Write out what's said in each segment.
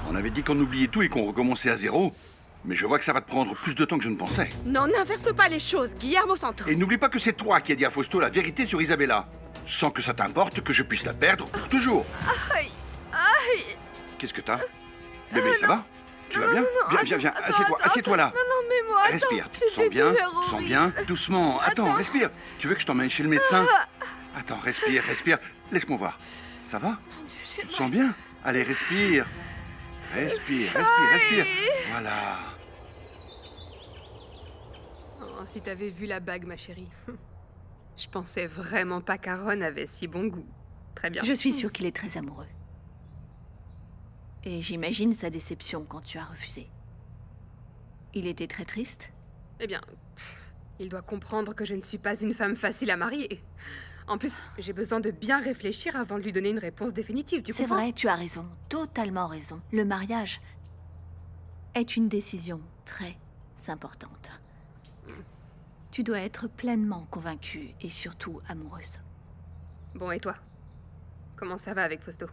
On avait dit qu'on oubliait tout et qu'on recommençait à zéro. Mais je vois que ça va te prendre plus de temps que je ne pensais. Non, n'inverse pas les choses, Guillermo Santos. Et n'oublie pas que c'est toi qui as dit à Fausto la vérité sur Isabella. Sans que ça t'importe que je puisse la perdre pour toujours. Aïe, aïe. Qu'est-ce que t'as? Bébé, ça va? Tu vas bien? Viens, Attends, assieds-toi, assieds-toi là. Non, mais moi, attends. Respire, tu te j'ai sens des bien? douleurs Tu te sens horribles. bien? Doucement, attends, Attends. respire. Tu veux que je t'emmène chez le médecin? Attends, respire. Laisse-moi voir. Ça va? Mon Dieu, j'ai Tu te sens bien? Allez, respire. Respire. Voilà. Oh, si t'avais vu la bague, ma chérie. Je pensais vraiment pas qu'Aaron avait si bon goût. Très bien. Je suis sûre qu'il est très amoureux. Et j'imagine sa déception quand tu as refusé. Il était très triste? Eh bien, il doit comprendre que je ne suis pas une femme facile à marier. En plus, j'ai besoin de bien réfléchir avant de lui donner une réponse définitive, tu C'est comprends? vrai, tu as raison, totalement raison. Le mariage est une décision très importante. Tu dois être pleinement convaincue et surtout amoureuse. Bon, et toi? Comment ça va avec Fausto?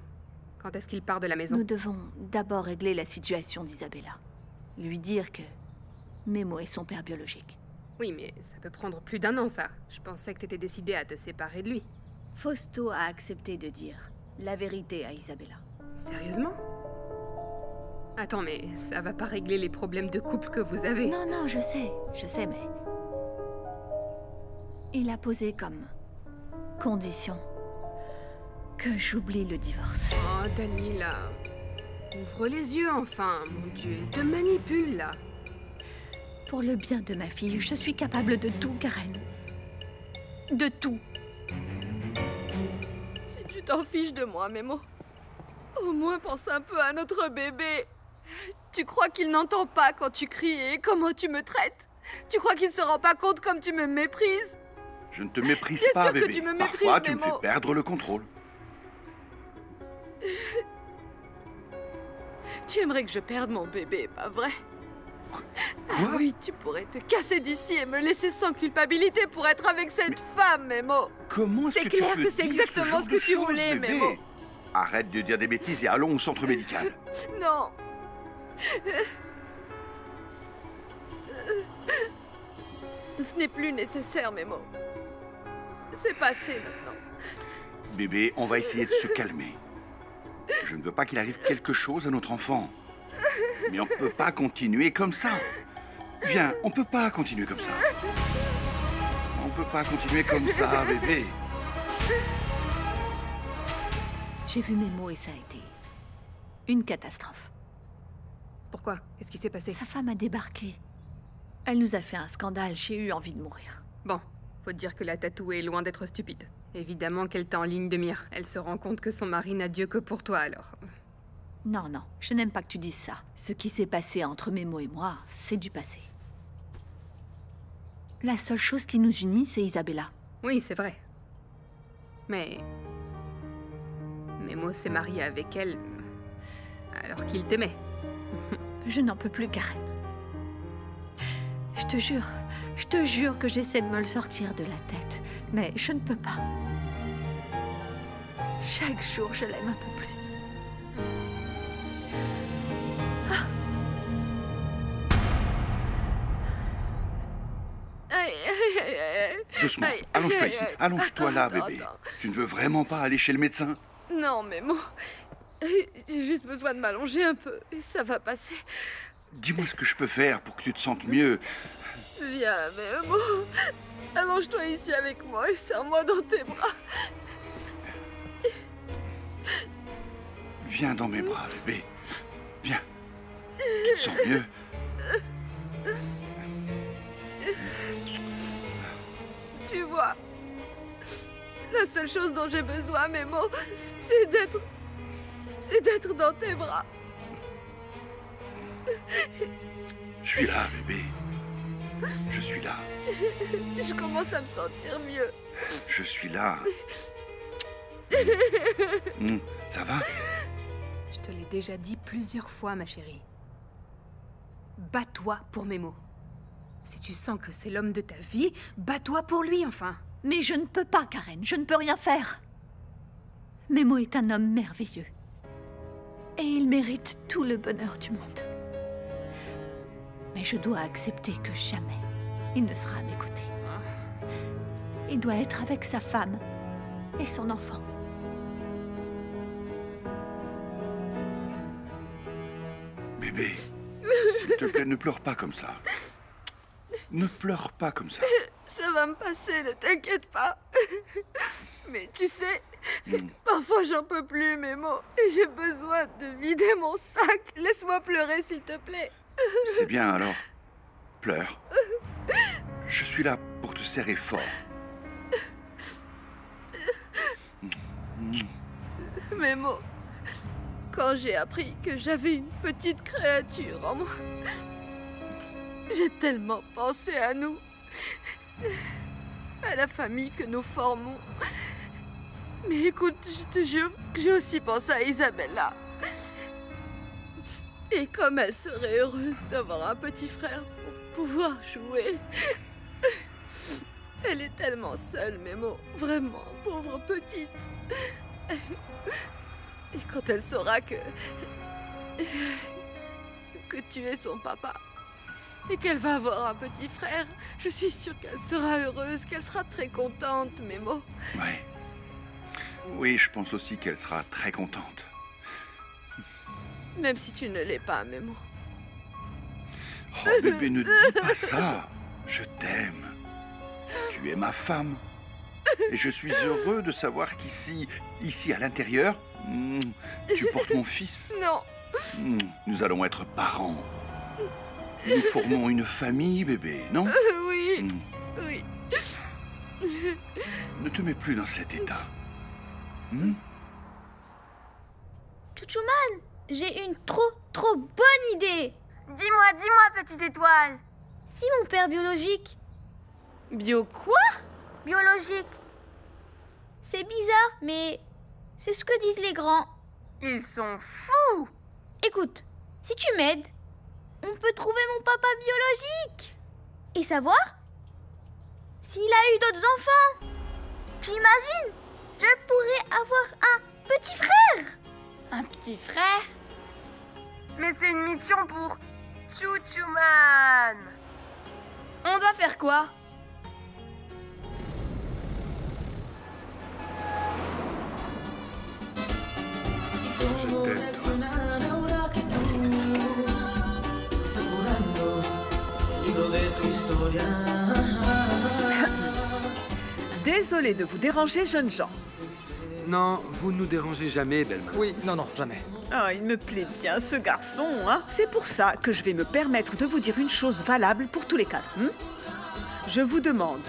Quand est-ce qu'il part de la maison? Nous devons d'abord régler la situation d'Isabella. Lui dire que Memo est son père biologique. Oui, mais ça peut prendre plus d'1 an, ça. Je pensais que t'étais décidée à te séparer de lui. Fausto a accepté de dire la vérité à Isabella. Sérieusement? Attends, mais ça va pas régler les problèmes de couple que vous avez. Non, je sais, mais... Il a posé comme condition que j'oublie le divorce. Oh, Daniela. Ouvre les yeux, enfin. Mon Dieu, il te manipule, là. Pour le bien de ma fille, je suis capable de tout, Karen. De tout. Si tu t'en fiches de moi, Memo, au moins pense un peu à notre bébé. Tu crois qu'il n'entend pas quand tu cries et comment tu me traites? Tu crois qu'il se rend pas compte comme tu me méprises? Je ne te méprise Bien pas, sûr que bébé. tu me méprises, Parfois, tu me Memo. fais perdre le contrôle. Tu aimerais que je perde mon bébé, pas vrai? Quoi? Ah oui, tu pourrais te casser d'ici et me laisser sans culpabilité pour être avec cette femme, Memo. Comment est-ce C'est que tu clair peux que c'est dire exactement genre ce de que tu choses, voulais, bébé? Memo. Arrête de dire des bêtises et allons au centre médical. Non. Ce n'est plus nécessaire, Memo. C'est passé maintenant. Bébé, on va essayer de se calmer. Je ne veux pas qu'il arrive quelque chose à notre enfant. Mais on peut pas continuer comme ça. Viens, on peut pas continuer comme ça. On peut pas continuer comme ça, bébé. J'ai vu Memo et ça a été une catastrophe. Pourquoi? Qu'est-ce qui s'est passé? Sa femme a débarqué. Elle nous a fait un scandale, j'ai eu envie de mourir. Bon, faut dire que la tatouée est loin d'être stupide. Évidemment qu'elle t'a en ligne de mire. Elle se rend compte que son mari n'a Dieu que pour toi, alors. Non, je n'aime pas que tu dises ça. Ce qui s'est passé entre Memo et moi, c'est du passé. La seule chose qui nous unit, c'est Isabella. Oui, c'est vrai. Mais... Memo s'est marié avec elle... alors qu'il t'aimait. Je n'en peux plus, Karen. Je te jure que j'essaie de me le sortir de la tête. Mais je ne peux pas. Chaque jour, je l'aime un peu plus. Aïe, aïe, aïe, aïe. Doucement, Aïe, allonge-toi aïe, ici. aïe. Allonge-toi là, Attends, bébé. attends. Tu ne veux vraiment pas aller chez le médecin? Non, Memo. J'ai juste besoin de m'allonger un peu et ça va passer. Dis-moi ce que je peux faire pour que tu te sentes mieux. Viens, Memo. Allonge-toi ici avec moi et serre-moi dans tes bras. Viens dans mes bras, bébé. Viens. Tu te sens mieux? Tu vois, la seule chose dont j'ai besoin, Memo, c'est d'être dans tes bras. Je suis là, bébé. Je suis là. Je commence à me sentir mieux. Je suis là. Ça va? Je te l'ai déjà dit plusieurs fois, ma chérie. Bats-toi pour Memo. Si tu sens que c'est l'homme de ta vie, bats-toi pour lui, enfin. Mais je ne peux pas, Karen. Je ne peux rien faire. Memo est un homme merveilleux. Et il mérite tout le bonheur du monde. Mais je dois accepter que jamais il ne sera à mes côtés. Il doit être avec sa femme et son enfant. Bébé, s'il te plaît, ne pleure pas comme ça. Ne pleure pas comme ça. Ça va me passer, ne t'inquiète pas. Mais tu sais, parfois j'en peux plus, Memo. Et j'ai besoin de vider mon sac. Laisse-moi pleurer, s'il te plaît. C'est bien alors. Pleure. Je suis là pour te serrer fort. Memo, quand j'ai appris que j'avais une petite créature en moi, j'ai tellement pensé à nous, à la famille que nous formons. Mais écoute, je te jure que j'ai aussi pensé à Isabella. Et comme elle serait heureuse d'avoir un petit frère pour pouvoir jouer. Elle est tellement seule, Memo. Vraiment, pauvre petite. Et quand elle saura que tu es son papa et qu'elle va avoir un petit frère, je suis sûre qu'elle sera heureuse, qu'elle sera très contente, Memo. Ouais. Oui, je pense aussi qu'elle sera très contente. Même si tu ne l'es pas, Memo. Oh bébé, ne dis pas ça. Je t'aime. Tu es ma femme. Et je suis heureux de savoir qu'ici, à l'intérieur, tu portes mon fils. Non. Nous allons être parents. Nous formons une famille, bébé, non? Oui. Oui. Ne te mets plus dans cet état. Chouchouman, j'ai une trop bonne idée. Dis-moi, petite étoile. Si mon père biologique... Bio quoi? Biologique. C'est bizarre, mais c'est ce que disent les grands. Ils sont fous! Écoute, si tu m'aides, on peut trouver mon papa biologique. Et savoir s'il a eu d'autres enfants. J'imagine, je pourrais avoir un petit frère. Un petit frère? Mais c'est une mission pour Chouchouman! On doit faire quoi? Je t'aime, toi. Désolé de vous déranger, jeunes gens. Non, vous ne nous dérangez jamais, belle maman. Oui, non, jamais. Ah, il me plaît bien, ce garçon, hein. C'est pour ça que je vais me permettre de vous dire une chose valable pour tous les cadres. Je vous demande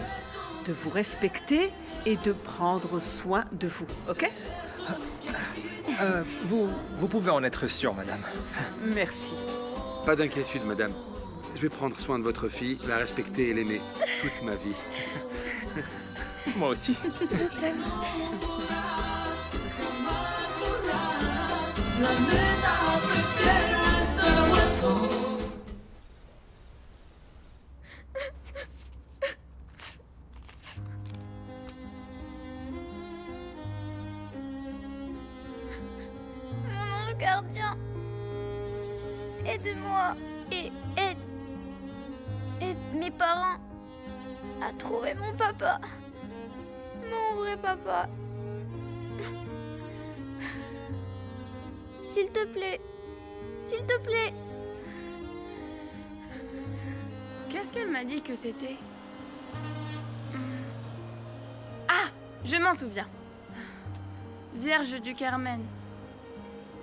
de vous respecter et de prendre soin de vous, ok? Vous pouvez en être sûr, madame. Merci. Pas d'inquiétude, madame. Je vais prendre soin de votre fille, la respecter et l'aimer toute ma vie. Moi aussi. Je t'aime. Mon ange gardien, aide-moi et aide mes parents à trouver mon papa. Mon vrai papa. S'il te plaît. S'il te plaît. Qu'est-ce qu'elle m'a dit que c'était? Ah, je m'en souviens. Vierge du Carmen.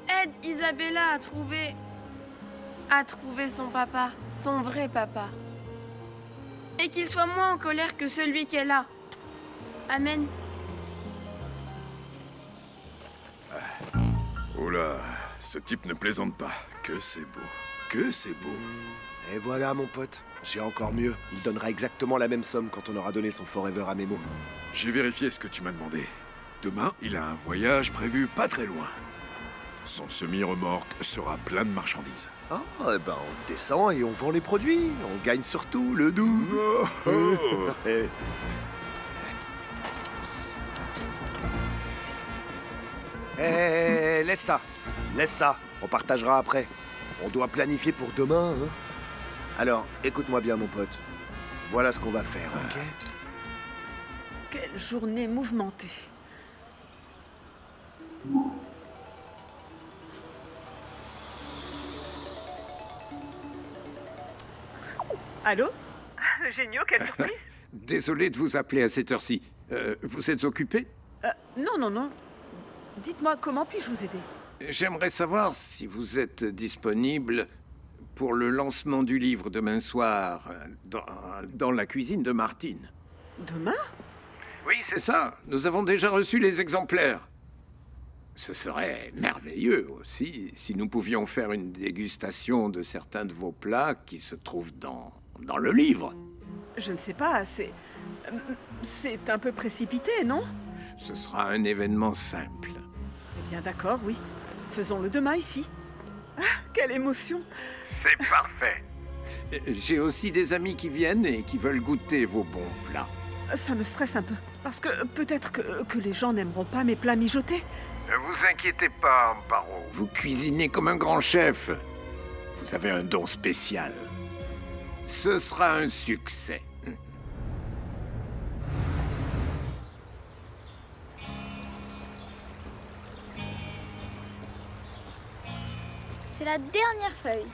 Aide Isabella à trouver son papa, son vrai papa. Et qu'il soit moins en colère que celui qu'elle a. Amen. Oh là, ce type ne plaisante pas. Que c'est beau. Que c'est beau. Et voilà, mon pote. J'ai encore mieux. Il donnera exactement la même somme quand on aura donné son Forever à Memo. J'ai vérifié ce que tu m'as demandé. Demain, il a un voyage prévu pas très loin. Son semi-remorque sera plein de marchandises. Ah, eh ben on descend et on vend les produits. On gagne surtout le double. Oh, oh. Eh, laisse ça. Laisse ça. On partagera après. On doit planifier pour demain, hein. Alors, écoute-moi bien, mon pote. Voilà ce qu'on va faire, ok? Quelle journée mouvementée. Allô? Géniaux, quelle surprise. Désolé de vous appeler à cette heure-ci. Vous êtes occupé? Non, non, non. Dites-moi, comment puis-je vous aider? J'aimerais savoir si vous êtes disponible pour le lancement du livre demain soir dans la cuisine de Martine. Demain? Oui, c'est ça. Nous avons déjà reçu les exemplaires. Ce serait merveilleux aussi si nous pouvions faire une dégustation de certains de vos plats qui se trouvent dans le livre. Je ne sais pas, c'est un peu précipité, non? Ce sera un événement simple. Eh bien d'accord, oui. Faisons-le demain ici. Ah, quelle émotion! C'est parfait. J'ai aussi des amis qui viennent et qui veulent goûter vos bons plats. Ça me stresse un peu, parce que peut-être que les gens n'aimeront pas mes plats mijotés. Ne vous inquiétez pas, Amparo. Vous cuisinez comme un grand chef. Vous avez un don spécial. Ce sera un succès. C'est la dernière feuille.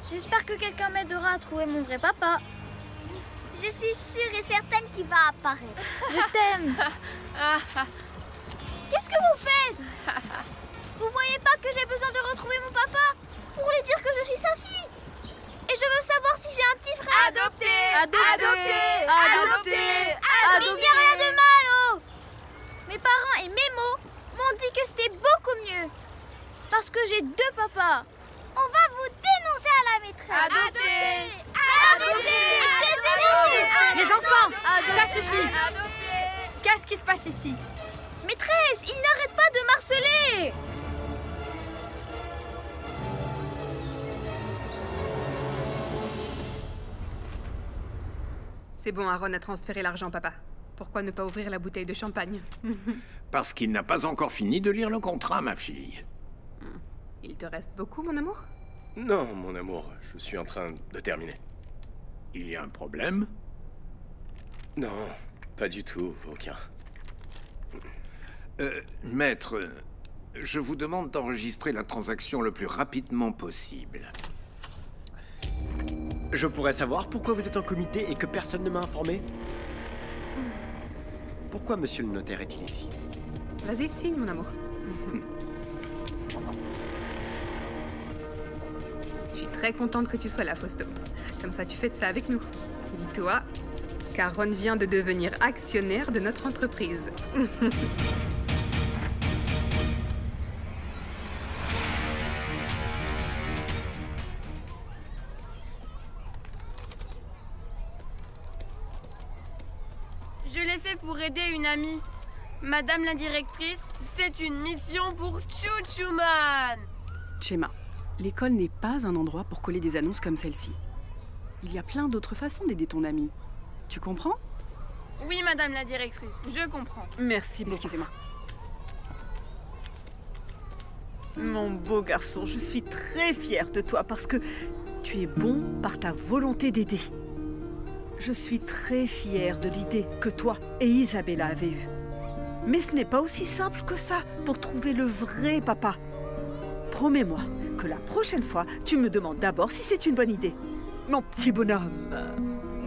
J'espère que quelqu'un m'aidera à trouver mon vrai papa. Je suis sûre et certaine qu'il va apparaître. Je t'aime. Qu'est-ce que vous faites? Vous voyez pas que j'ai besoin de retrouver mon papa pour lui dire que je suis sa fille? Et je veux savoir si j'ai un petit frère. Adopté. Mais il n'y a rien de mal, oh! Mes parents et Mémo m'ont dit que c'était beaucoup mieux. Parce que j'ai deux papas. On va vous dénoncer à la maîtresse. Les enfants, ça suffit. Qu'est-ce qui se passe ici? Maîtresse, il n'arrête pas de m'harceler. C'est bon, Aaron a transféré l'argent, papa. Pourquoi ne pas ouvrir la bouteille de champagne? Parce qu'il n'a pas encore fini de lire le contrat, ma fille. Il te reste beaucoup, mon amour? Non, mon amour, je suis en train de terminer. Il y a un problème? Non, pas du tout, aucun. Maître, je vous demande d'enregistrer la transaction le plus rapidement possible. Je pourrais savoir pourquoi vous êtes en comité et que personne ne m'a informé? Pourquoi monsieur le notaire est-il ici? Vas-y, signe, mon amour. Je suis très contente que tu sois là, Fausto. Comme ça, tu fais de ça avec nous. Dis-toi qu'Aaron vient de devenir actionnaire de notre entreprise. Je l'ai fait pour aider une amie. Madame la directrice, c'est une mission pour Chouchouman. Chema, l'école n'est pas un endroit pour coller des annonces comme celle-ci. Il y a plein d'autres façons d'aider ton ami. Tu comprends? Oui, madame la directrice, je comprends. Merci beaucoup. Excusez-moi. Mon beau garçon, je suis très fière de toi parce que tu es bon par ta volonté d'aider. Je suis très fière de l'idée que toi et Isabella avez eue. Mais ce n'est pas aussi simple que ça pour trouver le vrai papa. Promets-moi que la prochaine fois, tu me demandes d'abord si c'est une bonne idée. Mon petit bonhomme.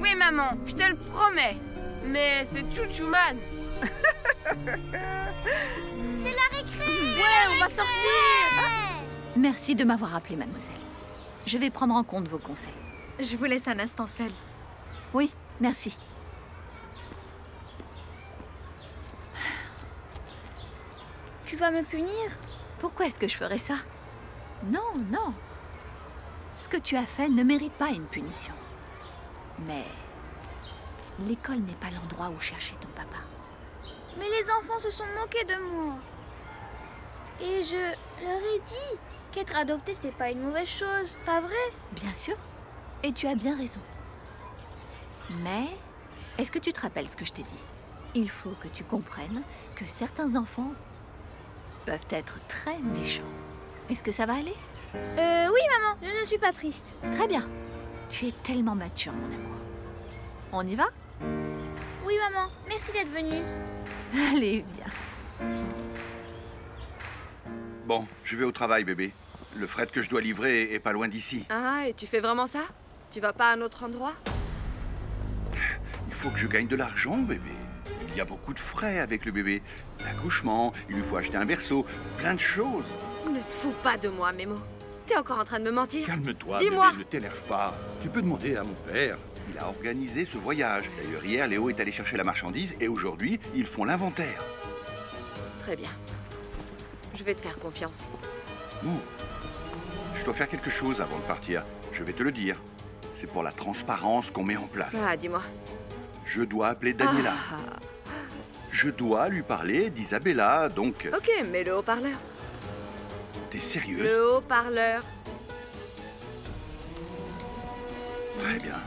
Oui, maman, je te le promets. Mais c'est Chouchouman. C'est la récré. Ouais, on va sortir. Merci de m'avoir appelé, mademoiselle. Je vais prendre en compte vos conseils. Je vous laisse un instant seul. Oui, merci. Tu vas me punir? Pourquoi est-ce que je ferais ça? Non, non. Ce que tu as fait ne mérite pas une punition. Mais l'école n'est pas l'endroit où chercher ton papa. Mais les enfants se sont moqués de moi. Et je leur ai dit qu'être adopté, c'est pas une mauvaise chose, pas vrai? Bien sûr. Et tu as bien raison. Mais, est-ce que tu te rappelles ce que je t'ai dit? Il faut que tu comprennes que certains enfants peuvent être très méchants. Est-ce que ça va aller? Oui, maman, je ne suis pas triste. Très bien. Tu es tellement mature, mon amour. On y va? Oui, maman, merci d'être venue. Allez, viens. Bon, je vais au travail, bébé. Le fret que je dois livrer est pas loin d'ici. Ah, et tu fais vraiment ça? Tu vas pas à un autre endroit? Il faut que je gagne de l'argent, bébé. Il y a beaucoup de frais avec le bébé. L'accouchement, il lui faut acheter un berceau, plein de choses. Ne te fous pas de moi, Memo. T'es encore en train de me mentir? Calme-toi, Dis-moi. bébé, ne t'énerve pas. Tu peux demander à mon père. Il a organisé ce voyage. D'ailleurs, hier, Léo est allé chercher la marchandise et aujourd'hui, ils font l'inventaire. Très bien. Je vais te faire confiance. Non. Je dois faire quelque chose avant de partir. Je vais te le dire. C'est pour la transparence qu'on met en place. Ah, dis-moi. Je dois appeler Daniela. Ah. Je dois lui parler d'Isabella, donc... Ok, mets le haut-parleur. T'es sérieuse? Le haut-parleur. Très bien.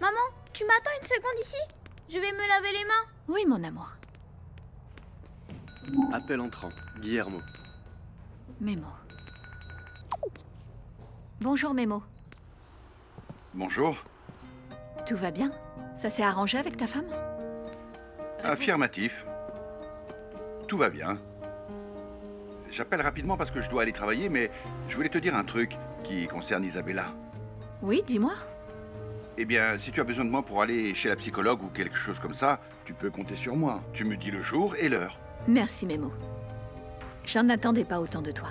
Maman, tu m'attends une seconde ici? Je vais me laver les mains. Oui, mon amour. Appel entrant. Guillermo. Memo. Bonjour, Memo. Bonjour. Tout va bien? Ça s'est arrangé avec ta femme? Affirmatif. Tout va bien. J'appelle rapidement parce que je dois aller travailler, mais je voulais te dire un truc qui concerne Isabella. Oui, dis-moi. Eh bien, si tu as besoin de moi pour aller chez la psychologue ou quelque chose comme ça, tu peux compter sur moi. Tu me dis le jour et l'heure. Merci, Memo. J'en attendais pas autant de toi.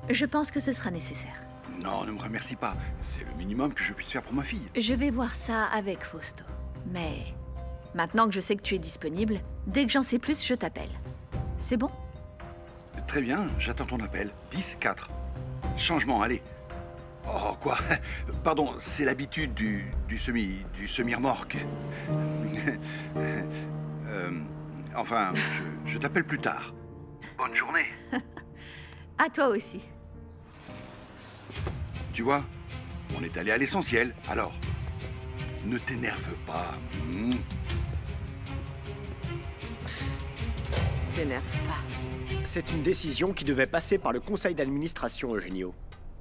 Je pense que ce sera nécessaire. Non, ne me remercie pas. C'est le minimum que je puisse faire pour ma fille. Je vais voir ça avec Fausto. Mais maintenant que je sais que tu es disponible, dès que j'en sais plus, je t'appelle. C'est bon? Très bien, j'attends ton appel. 10-4. Changement, allez. Oh, quoi? Pardon, c'est l'habitude du semi-remorque. Enfin, je t'appelle plus tard. Bonne journée. À toi aussi. Tu vois, on est allé à l'essentiel, alors ne t'énerve pas. T'énerve pas. C'est une décision qui devait passer par le conseil d'administration, Eugenio.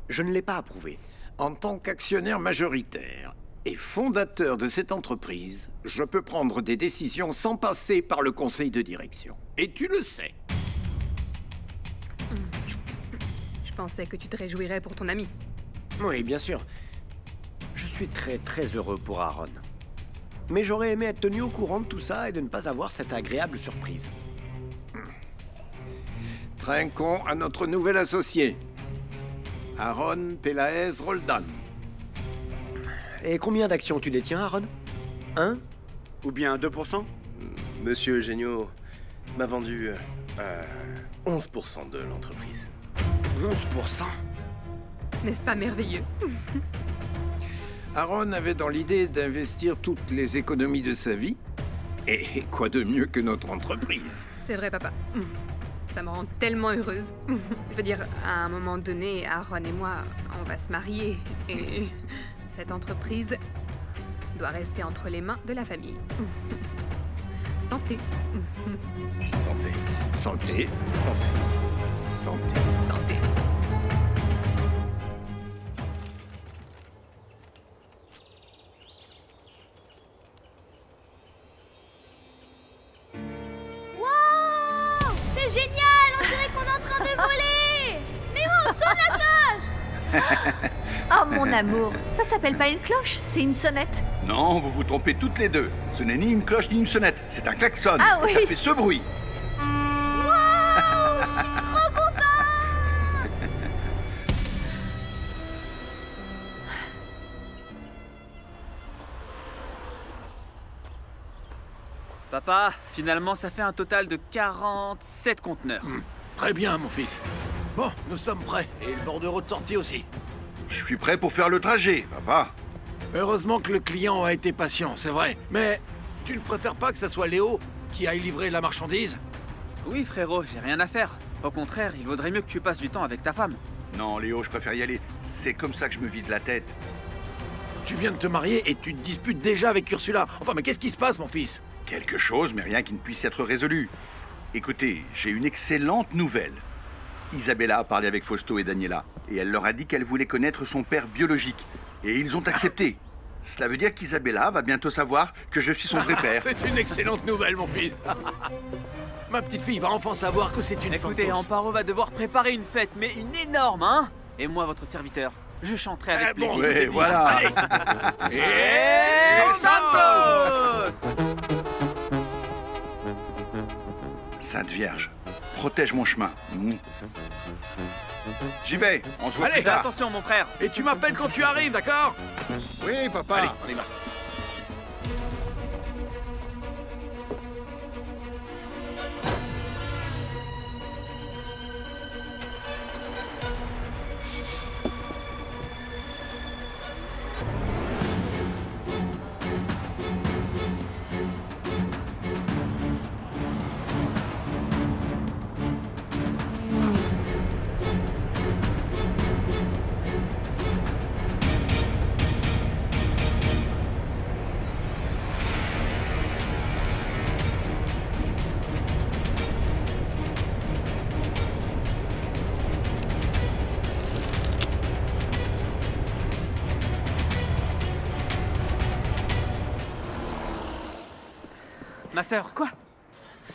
Je ne l'ai pas approuvée. En tant qu'actionnaire majoritaire et fondateur de cette entreprise, je peux prendre des décisions sans passer par le conseil de direction. Et tu le sais. Je pensais que tu te réjouirais pour ton ami. Oui, bien sûr. Je suis très heureux pour Aaron. Mais j'aurais aimé être tenu au courant de tout ça et de ne pas avoir cette agréable surprise. Trinquons à notre nouvel associé, Aaron Pelaez Roldan. Et combien d'actions tu détiens, Aaron? 1? Ou bien 2%? Monsieur Eugenio m'a vendu 11% de l'entreprise. 11%? N'est-ce pas merveilleux? Aaron avait dans l'idée d'investir toutes les économies de sa vie. Et quoi de mieux que notre entreprise? C'est vrai, papa. Ça me rend tellement heureuse. Je veux dire, à un moment donné, Aaron et moi, on va se marier. Et cette entreprise doit rester entre les mains de la famille. Santé. Santé. Santé. Santé. Santé. Santé. Wow! C'est génial! On dirait qu'on est en train de voler! Mais bon, sonne la cloche! Oh, mon amour, ça s'appelle pas une cloche, c'est une sonnette. Non, vous vous trompez toutes les deux. Ce n'est ni une cloche ni une sonnette, c'est un klaxon. Ah oui. Ça fait ce bruit. Wow! Je suis trop content! Papa, finalement, ça fait un total de 47 conteneurs. Très bien, mon fils. Bon, nous sommes prêts, et le bordereau de sortie aussi. Je suis prêt pour faire le trajet, papa. Heureusement que le client a été patient, c'est vrai. Mais tu ne préfères pas que ça soit Léo qui aille livrer la marchandise? Oui, frérot, j'ai rien à faire. Au contraire, il vaudrait mieux que tu passes du temps avec ta femme. Non, Léo, je préfère y aller. C'est comme ça que je me vide la tête. Tu viens de te marier et tu te disputes déjà avec Ursula. Enfin, mais qu'est-ce qui se passe, mon fils? Quelque chose, mais rien qui ne puisse être résolu. Écoutez, j'ai une excellente nouvelle. Isabella a parlé avec Fausto et Daniela, et elle leur a dit qu'elle voulait connaître son père biologique. Et ils ont accepté. Cela veut dire qu'Isabella va bientôt savoir que je suis son vrai père. C'est une excellente nouvelle, mon fils. Ma petite fille va enfin savoir que c'est une Écoutez, Santos. Amparo va devoir préparer une fête, mais une énorme, hein. Et moi, votre serviteur, je chanterai avec plaisir. bon, ouais, voilà. Et Santos! Sainte Vierge, protège mon chemin. J'y vais, on se voit Allez, plus tard. Attention, mon frère. Et tu m'appelles quand tu arrives, d'accord? Oui, papa. Allez, on y va. Ma sœur. Quoi?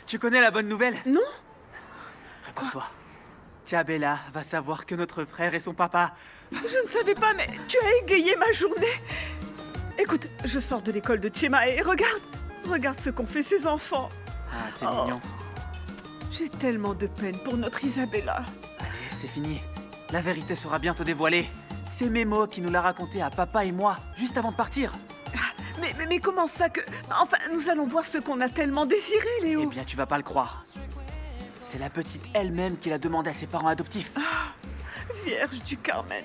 Tu connais la bonne nouvelle? Non? Prépare-toi. Isabella va savoir que notre frère est son papa. Je ne savais pas, mais tu as égayé ma journée. Écoute, je sors de l'école de Chema et regarde ce qu'ont fait ces enfants. Ah, c'est mignon. J'ai tellement de peine pour notre Isabella. Allez, c'est fini. La vérité sera bientôt dévoilée. C'est Memo qui nous l'a raconté à papa et moi, juste avant de partir. Mais comment ça que... Enfin, nous allons voir ce qu'on a tellement désiré, Léo. Eh bien, tu vas pas le croire. C'est la petite elle-même qui l'a demandé à ses parents adoptifs. Vierge du Carmen.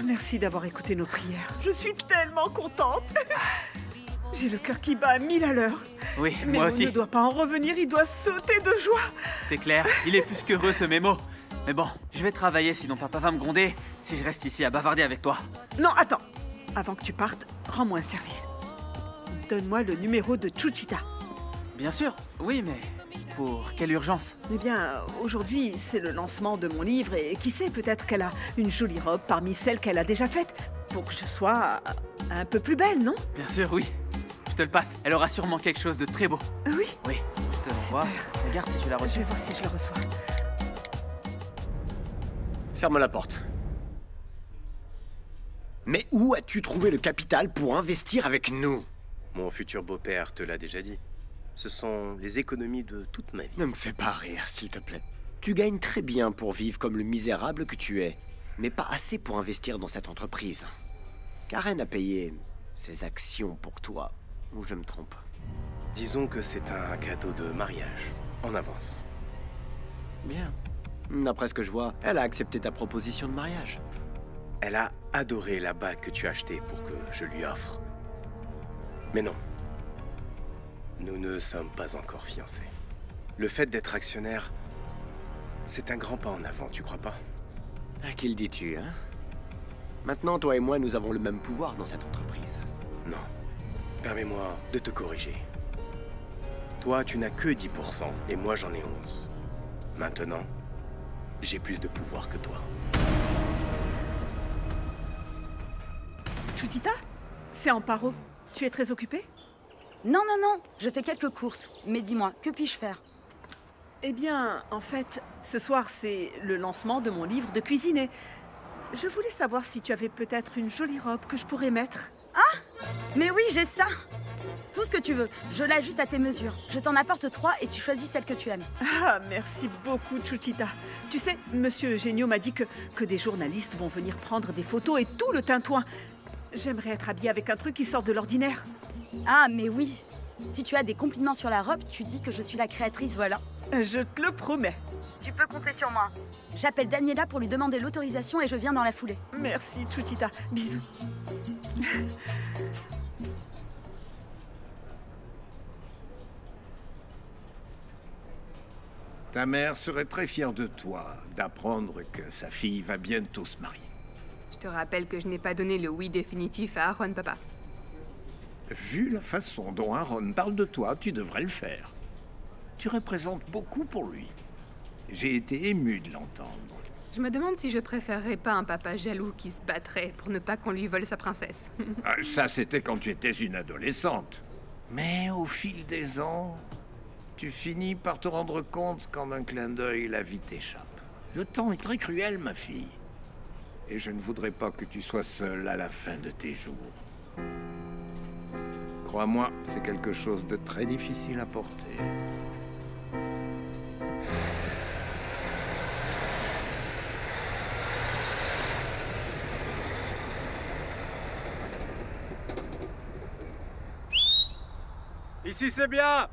Merci d'avoir écouté nos prières. Je suis tellement contente. J'ai le cœur qui bat à 1000 à l'heure. Oui, Mais moi on aussi. ne doit pas en revenir, il doit sauter de joie. C'est clair, il est plus qu'heureux ce Memo. Mais bon, je vais travailler, sinon papa va me gronder si je reste ici à bavarder avec toi. Non, attends. Avant que tu partes, rends-moi un service. Donne-moi le numéro de Chuchita. Bien sûr, oui, mais pour quelle urgence? Eh bien, aujourd'hui, c'est le lancement de mon livre et qui sait, peut-être qu'elle a une jolie robe parmi celles qu'elle a déjà faites pour que je sois un peu plus belle, non? Bien sûr, oui. Je te le passe, elle aura sûrement quelque chose de très beau. Oui? Oui, je te l'envoie. Regarde si tu l'as reçu. Je vais voir si je le reçois. Ferme la porte. Mais où as-tu trouvé le capital pour investir avec nous? Mon futur beau-père te l'a déjà dit. Ce sont les économies de toute ma vie. Ne me fais pas rire, s'il te plaît. Tu gagnes très bien pour vivre comme le misérable que tu es, mais pas assez pour investir dans cette entreprise. Karen a payé ses actions pour toi, ou je me trompe? Disons que c'est un cadeau de mariage, en avance. Bien. D'après ce que je vois, elle a accepté ta proposition de mariage. Elle a adoré la bague que tu as achetée pour que je lui offre. Mais non. Nous ne sommes pas encore fiancés. Le fait d'être actionnaire, c'est un grand pas en avant, tu crois pas? À qui le dis-tu, hein? Maintenant, toi et moi, nous avons le même pouvoir dans cette entreprise. Non. Permets-moi de te corriger. Toi, tu n'as que 10% et moi, j'en ai 11. Maintenant, j'ai plus de pouvoir que toi. Chuchita? C'est Amparo. Tu es très occupée? Non, non, non, je fais quelques courses. Mais dis-moi, que puis-je faire? Eh bien, en fait, ce soir, c'est le lancement de mon livre de cuisine et je voulais savoir si tu avais peut-être une jolie robe que je pourrais mettre. Ah! Mais oui, j'ai ça! Tout ce que tu veux, je l'ajuste à tes mesures. Je t'en apporte 3 et tu choisis celle que tu aimes. Ah, merci beaucoup, Chuchita. Tu sais, Monsieur Eugenio m'a dit que des journalistes vont venir prendre des photos et tout le tintouin. J'aimerais être habillée avec un truc qui sort de l'ordinaire. Ah, mais oui. Si tu as des compliments sur la robe, tu dis que je suis la créatrice, voilà. Je te le promets. Tu peux compter sur moi. J'appelle Daniela pour lui demander l'autorisation et je viens dans la foulée. Merci, Chuchita. Bisous. Ta mère serait très fière de toi d'apprendre que sa fille va bientôt se marier. Je te rappelle que je n'ai pas donné le oui définitif à Aaron, papa. Vu la façon dont Aaron parle de toi, tu devrais le faire. Tu représentes beaucoup pour lui. J'ai été ému de l'entendre. Je me demande si je préférerais pas un papa jaloux qui se battrait pour ne pas qu'on lui vole sa princesse. Ça, c'était quand tu étais une adolescente. Mais au fil des ans, tu finis par te rendre compte qu'en un clin d'œil, la vie t'échappe. Le temps est très cruel, ma fille. Et je ne voudrais pas que tu sois seule à la fin de tes jours. Crois-moi, c'est quelque chose de très difficile à porter. Ici, c'est bien!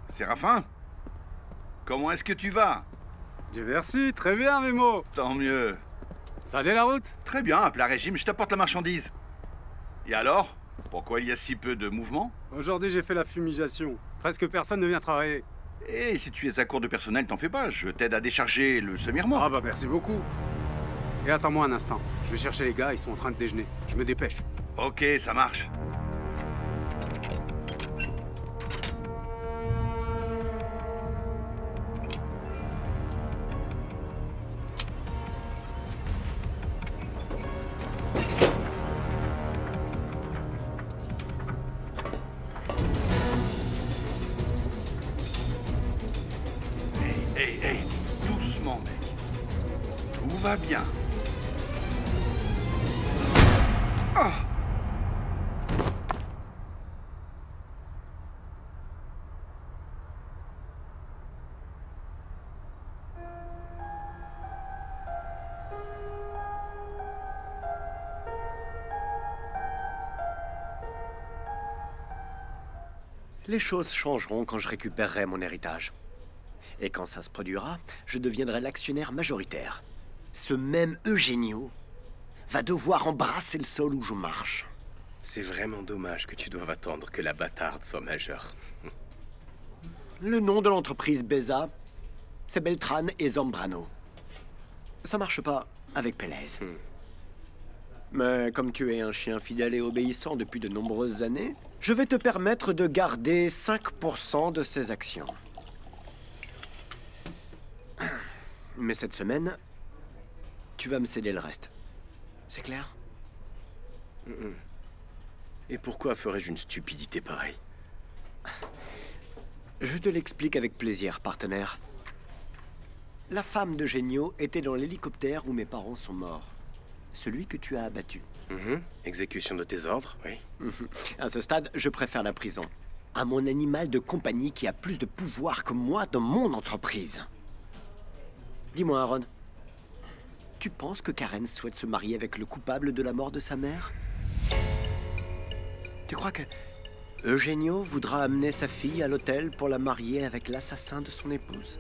Séraphin? Comment est-ce que tu vas? Dieu merci, très bien, Memo! Tant mieux. Ça allait la route? Très bien, à plat régime, je t'apporte la marchandise. Et alors? Pourquoi il y a si peu de mouvement? Aujourd'hui, j'ai fait la fumigation. Presque personne ne vient travailler. Et si tu es à court de personnel, t'en fais pas, je t'aide à décharger le semi-remorque. Ah bah merci beaucoup. Et attends-moi un instant, je vais chercher les gars, ils sont en train de déjeuner. Je me dépêche. Ok, ça marche. Hey, doucement, mec. Tout va bien. Ah! Les choses changeront quand je récupérerai mon héritage. Et quand ça se produira, je deviendrai l'actionnaire majoritaire. Ce même Eugenio va devoir embrasser le sol où je marche. C'est vraiment dommage que tu doives attendre que la bâtarde soit majeure. Le nom de l'entreprise Beza, c'est Beltrán et Zambrano. Ça marche pas avec Pélez. Mais comme tu es un chien fidèle et obéissant depuis de nombreuses années, je vais te permettre de garder 5% de ses actions. Mais cette semaine, tu vas me céder le reste. C'est clair? Et pourquoi ferais-je une stupidité pareille? Je te l'explique avec plaisir, partenaire. La femme d'Eugenio était dans l'hélicoptère où mes parents sont morts. Celui que tu as abattu. Exécution de tes ordres, oui. À ce stade, je préfère la prison. À mon animal de compagnie qui a plus de pouvoir que moi dans mon entreprise. Dis-moi, Aaron. Tu penses que Karen souhaite se marier avec le coupable de la mort de sa mère? Tu crois que Eugenio voudra amener sa fille à l'hôtel pour la marier avec l'assassin de son épouse?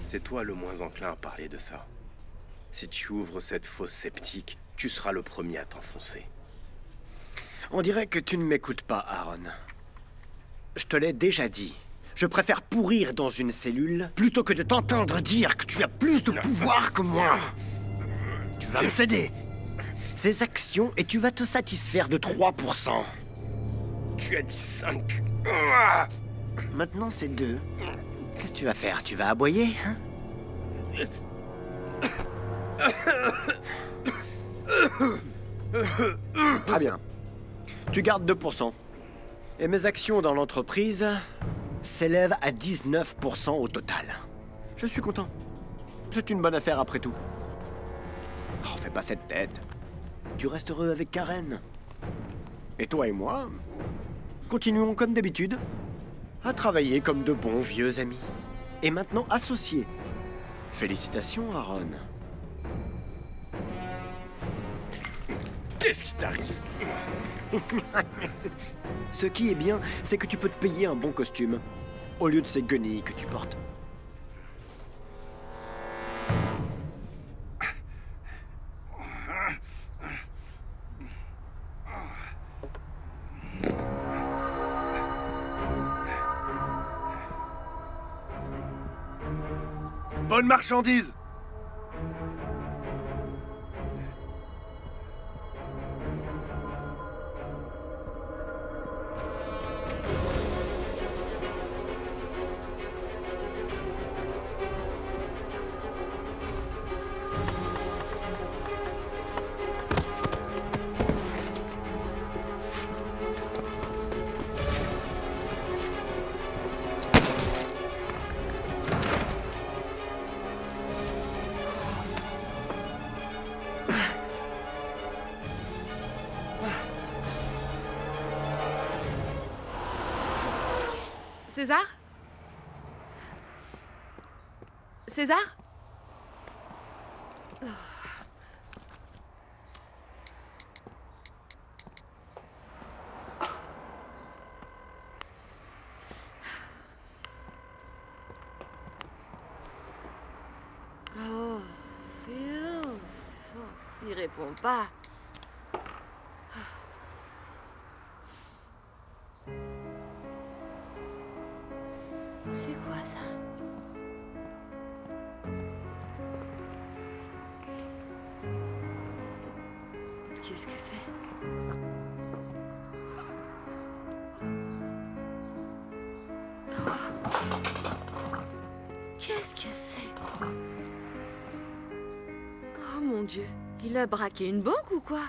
C'est toi le moins enclin à parler de ça. Si tu ouvres cette fosse sceptique, tu seras le premier à t'enfoncer. On dirait que tu ne m'écoutes pas, Aaron. Je te l'ai déjà dit. Je préfère pourrir dans une cellule plutôt que de t'entendre dire que tu as plus de pouvoir que moi. Tu vas me céder ces actions et tu vas te satisfaire de 3%. Tu as dit 5. Maintenant, c'est 2. Qu'est-ce que tu vas faire? Tu vas aboyer, hein? Très bien. Tu gardes 2%. Et mes actions dans l'entreprise s'élèvent à 19% au total. Je suis content. C'est une bonne affaire après tout. Oh, fais pas cette tête. Tu restes heureux avec Karen. Et toi et moi, continuons comme d'habitude à travailler comme de bons vieux amis. Et maintenant associés. Félicitations, Aaron. Qu'est-ce qui t'arrive? Ce qui est bien, c'est que tu peux te payer un bon costume, au lieu de ces guenilles que tu portes. bonne marchandise. César? César? Oh, il répond pas. C'est quoi ça? Qu'est-ce que c'est? Qu'est-ce que c'est? Oh mon Dieu, il a braqué une banque ou quoi?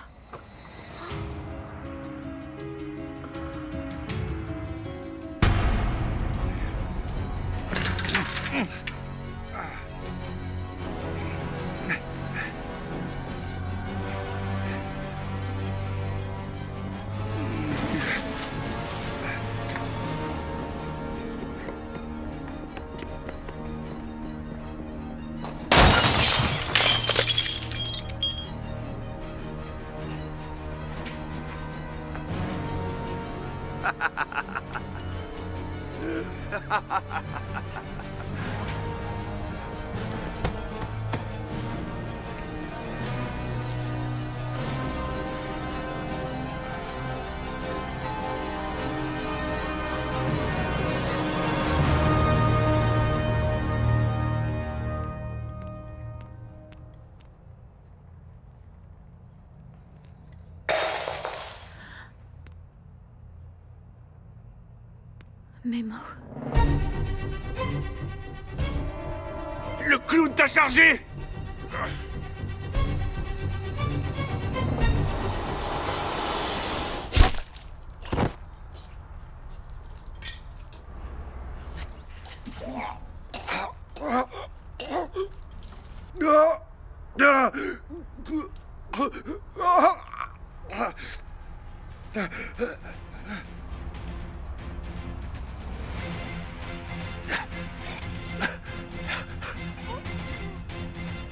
Mémo. Le clown t'a chargé!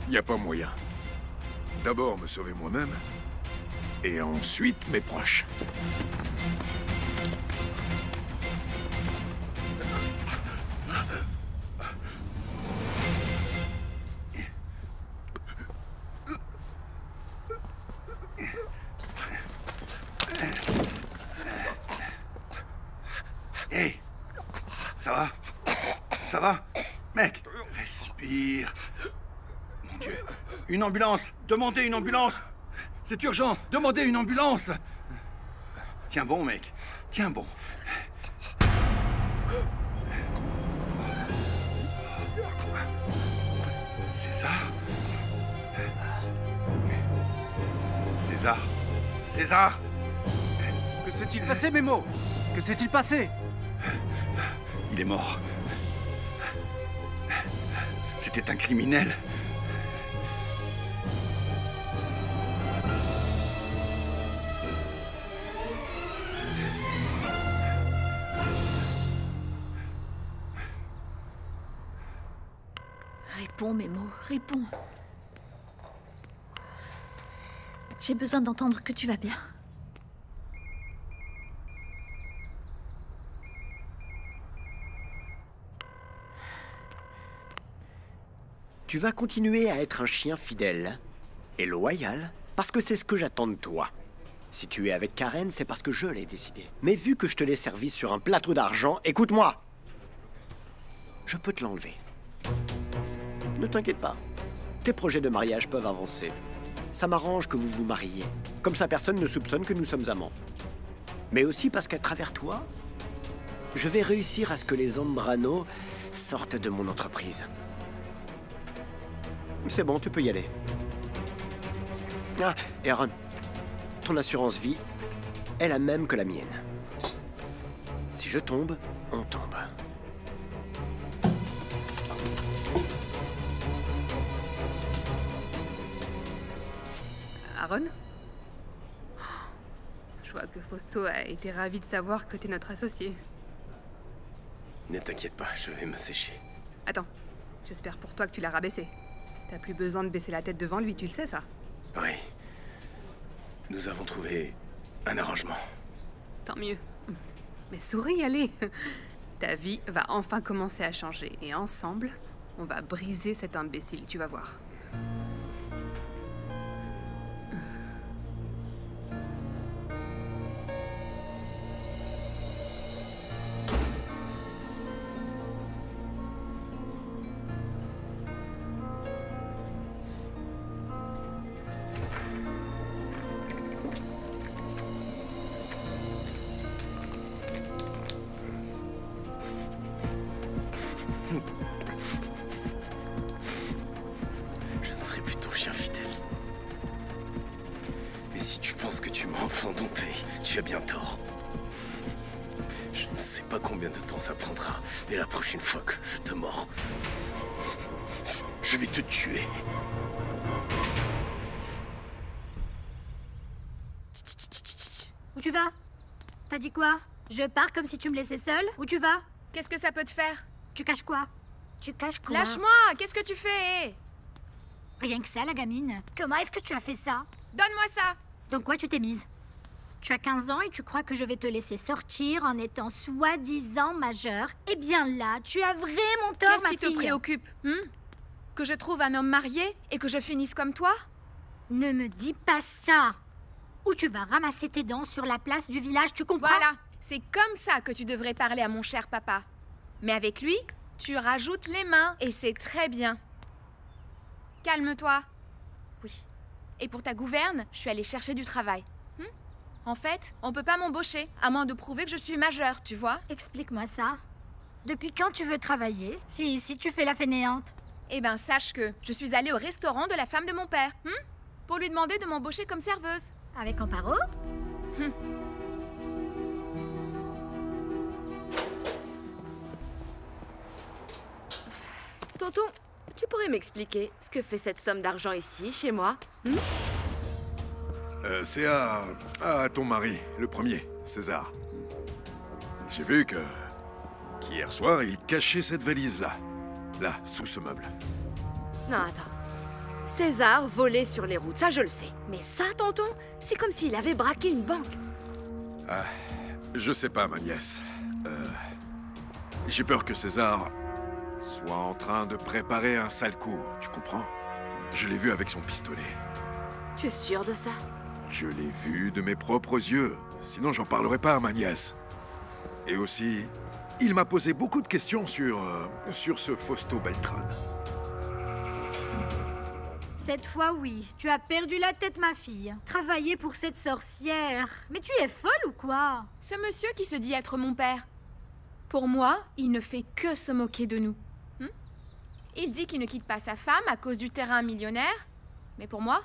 Y a pas moyen. D'abord me sauver moi-même, et ensuite mes proches. Hey, ça va? Ça va? Mec, respire. Mon Dieu. Une ambulance! Demandez une ambulance! C'est urgent! Demandez une ambulance! Tiens bon, mec. Tiens bon. César? César? César? Que s'est-il passé, Mémo? Que s'est-il passé? Il est mort. C'était un criminel. Réponds, Mémo, réponds. J'ai besoin d'entendre que tu vas bien. Tu vas continuer à être un chien fidèle et loyal, parce que c'est ce que j'attends de toi. Si tu es avec Karen, c'est parce que je l'ai décidé. Mais vu que je te l'ai servi sur un plateau d'argent, écoute-moi. Je peux te l'enlever. Ne t'inquiète pas. Tes projets de mariage peuvent avancer. Ça m'arrange que vous vous mariez. Comme ça, personne ne soupçonne que nous sommes amants. Mais aussi parce qu'à travers toi, je vais réussir à ce que les Zambrano sortent de mon entreprise. C'est bon, tu peux y aller. Ah, et Aaron, ton assurance vie est la même que la mienne. Si je tombe, on tombe. Aaron? Je vois que Fausto a été ravi de savoir que t'es notre associé. Ne t'inquiète pas, je vais me sécher. Attends, j'espère pour toi que tu l'as rabaissé. T'as plus besoin de baisser la tête devant lui, tu le sais ça? Oui. Nous avons trouvé un arrangement. Tant mieux. Mais souris, allez. Ta vie va enfin commencer à changer. Et ensemble, on va briser cet imbécile, tu vas voir. Je ne serai plus ton chien fidèle. Mais si tu penses que tu m'as enfin dompté, tu as bien tort. Je ne sais pas combien de temps ça prendra, mais la prochaine fois que je te mords, je vais te tuer. Où tu vas? T'as dit quoi? Je pars comme si tu me laissais seule? Où tu vas? Qu'est-ce que ça peut te faire? Tu caches quoi? Tu caches quoi? Lâche-moi! Qu'est-ce que tu fais? Rien que ça, la gamine. Comment est-ce que tu as fait ça? Donne-moi ça! Donc quoi tu t'es mise? Tu as 15 ans et tu crois que je vais te laisser sortir en étant soi-disant majeure? Eh bien là, tu as vraiment tort, ma fille. Qu'est-ce qui te préoccupe? Que je trouve un homme marié et que je finisse comme toi? Ne me dis pas ça! Ou tu vas ramasser tes dents sur la place du village, tu comprends? Voilà, c'est comme ça que tu devrais parler à mon cher papa. Mais avec lui, tu rajoutes les mains et c'est très bien. Calme-toi. Oui. Et pour ta gouverne, je suis allée chercher du travail. En fait, on peut pas m'embaucher, à moins de prouver que je suis majeure, tu vois? Explique-moi ça. Depuis quand tu veux travailler? Si tu fais la fainéante. Eh ben, sache que je suis allée au restaurant de la femme de mon père, pour lui demander de m'embaucher comme serveuse. Avec Amparo? Tonton, tu pourrais m'expliquer ce que fait cette somme d'argent ici, chez moi? C'est à ton mari, le premier, César. J'ai vu qu'hier soir, il cachait cette valise-là. Là, sous ce meuble. Non, attends. César volait sur les routes, ça je le sais. Mais ça, tonton, c'est comme s'il avait braqué une banque. Ah, je sais pas, ma nièce. J'ai peur que César soit en train de préparer un sale coup, tu comprends? Je l'ai vu avec son pistolet. Tu es sûr de ça? Je l'ai vu de mes propres yeux. Sinon, j'en parlerai pas à ma nièce. Et aussi, il m'a posé beaucoup de questions sur ce Fausto Beltrán. Cette fois, oui. Tu as perdu la tête, ma fille. Travailler pour cette sorcière. Mais tu es folle ou quoi? Ce monsieur qui se dit être mon père. Pour moi, il ne fait que se moquer de nous. Il dit qu'il ne quitte pas sa femme à cause du terrain millionnaire. Mais pour moi,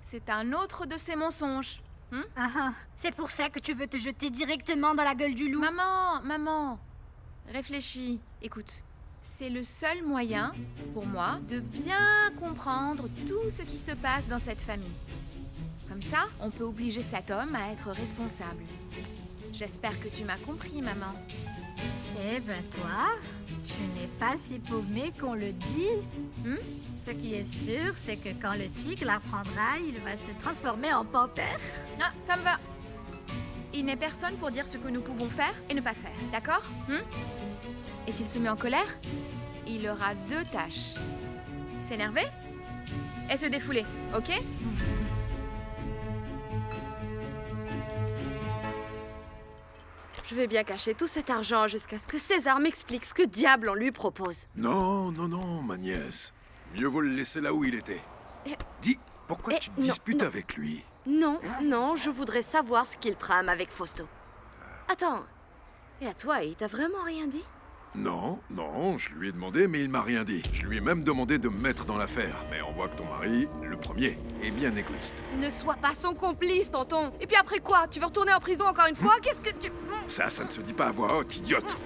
c'est un autre de ses mensonges. C'est pour ça que tu veux te jeter directement dans la gueule du loup? Maman, réfléchis. Écoute, c'est le seul moyen, pour moi, de bien comprendre tout ce qui se passe dans cette famille. Comme ça, on peut obliger cet homme à être responsable. J'espère que tu m'as compris, maman. Eh ben toi, tu n'es pas si paumé qu'on le dit. Ce qui est sûr, c'est que quand le tigre l'apprendra, il va se transformer en panthère. Ah, ça me va. Il n'est personne pour dire ce que nous pouvons faire et ne pas faire, d'accord? Et s'il se met en colère, il aura 2 tâches. S'énerver et se défouler, ok? Je vais bien cacher tout cet argent jusqu'à ce que César m'explique ce que diable on lui propose. Non, non, non, ma nièce. Mieux vaut le laisser là où il était. Dis, pourquoi tu disputes avec lui? Non, non, je voudrais savoir ce qu'il trame avec Fausto. Attends, et à toi, il t'a vraiment rien dit? Non, non, je lui ai demandé, mais il m'a rien dit. Je lui ai même demandé de me mettre dans l'affaire. Mais on voit que ton mari, le premier, est bien égoïste. Ne sois pas son complice, tonton. Et puis après quoi? Tu veux retourner en prison encore une fois? Qu'est-ce que tu... Ça ne se dit pas à voix haute, idiote.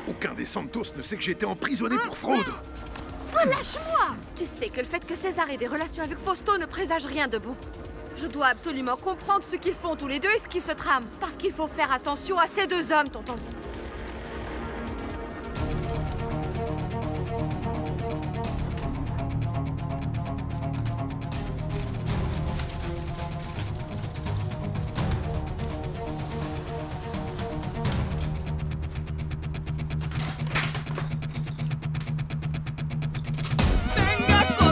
Aucun des Santos ne sait que j'ai été emprisonné pour fraude. Oh, lâche-moi! Tu sais que le fait que César ait des relations avec Fausto ne présage rien de bon. Je dois absolument comprendre ce qu'ils font tous les deux et ce qui se trame. Parce qu'il faut faire attention à ces deux hommes, tonton.